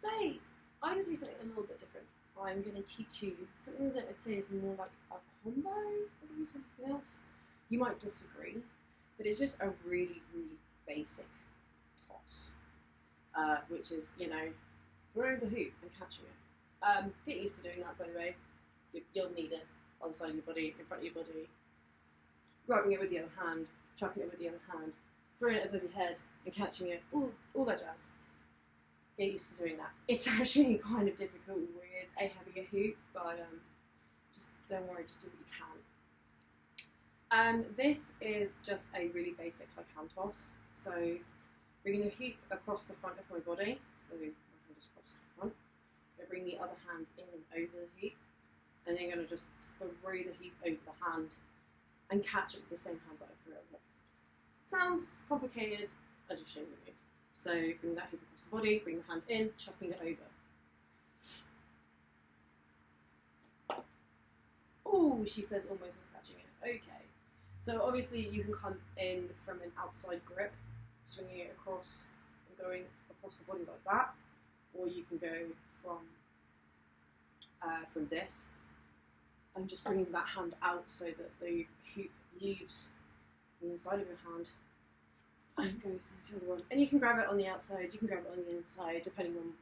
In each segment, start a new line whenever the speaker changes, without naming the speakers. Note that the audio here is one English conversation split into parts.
Today, I'm going to do something a little bit different. I'm going to teach you something that I'd say is more like a combo as opposed to anything else. You might disagree, but it's just a really, really basic toss, which is, you know, throwing the hoop and catching it. Get used to doing that, by the way. You'll need it on the side of your body, in front of your body, grabbing it with the other hand, chucking it with the other hand, throwing it above your head and catching it, all that jazz. Get used to doing that. It's actually kind of difficult with a heavier hoop, but just don't worry, just do what you can. This is just a really basic like hand toss. So bringing the hoop across the front of my body, so my hand is across the front. I'm going to bring the other hand in and over the hoop, and then I'm going to just throw the hoop over the hand and catch it with the same hand that I threw it with. Sounds complicated, I'll just show you the move. So bring that hoop across the body, bring the hand in, chucking it over. Oh, she says almost not catching it. Okay. So obviously you can come in from an outside grip, swinging it across and going across the body like that, or you can go from this and just bringing that hand out so that the hoop leaves the inside of your hand and goes into the other one. And you can grab it on the outside, you can grab it on the inside, depending on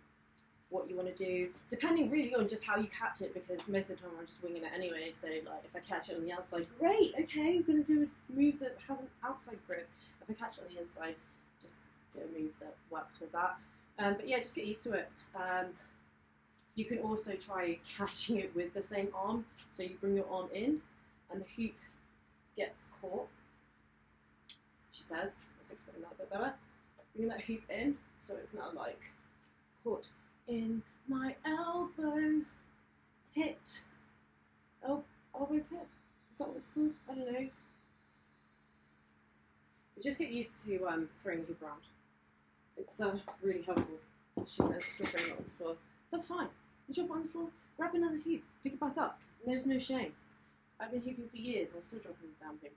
what you want to do, depending really on just how you catch it, because most of the time I'm just winging it anyway. So like if I catch it on the outside, great, okay, I'm going to do a move that has an outside grip. If I catch it on the inside, just do a move that works with that. But yeah, just get used to it. You can also try catching it with the same arm. So you bring your arm in and the hoop gets caught, she says. Let's explain that a bit better. Bring that hoop in so it's now like caught in my elbow pit. Elbow pit? Is that what it's called? I don't know. But just get used to throwing the hoop around. It's really helpful. She says, still throwing it on the floor. That's fine. You drop it on the floor, grab another hoop, pick it back up. There's no shame. I've been hooping for years, I'm still dropping the damn thing.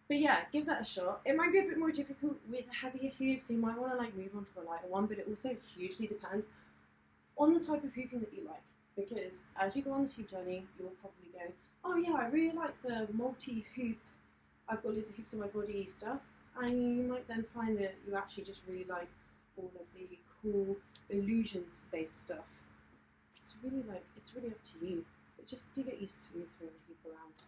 But yeah, give that a shot. It might be a bit more difficult with a heavier hoop, so you might want to like move on to a lighter one, but it also hugely depends on the type of hooping that you like. Because as you go on this hoop journey, you'll probably go, oh yeah, I really like the multi-hoop, I've got loads of hoops on my body stuff, and you might then find that you actually just really like all of the cool illusions-based stuff. It's really up to you. But just do get used to throwing the hoop around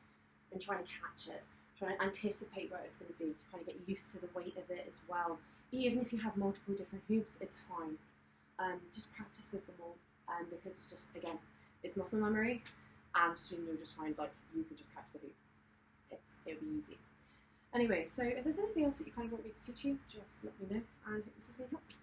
and trying to catch it. Trying to anticipate where it's going to be, kind of get used to the weight of it as well. Even if you have multiple different hoops, it's fine. Just practice with them all, because just again, it's muscle memory, and soon you'll just find like you can just catch the hoop. It'll be easy. Anyway, so if there's anything else that you kind of want me to teach you, just let me know, and hope this has been helpful.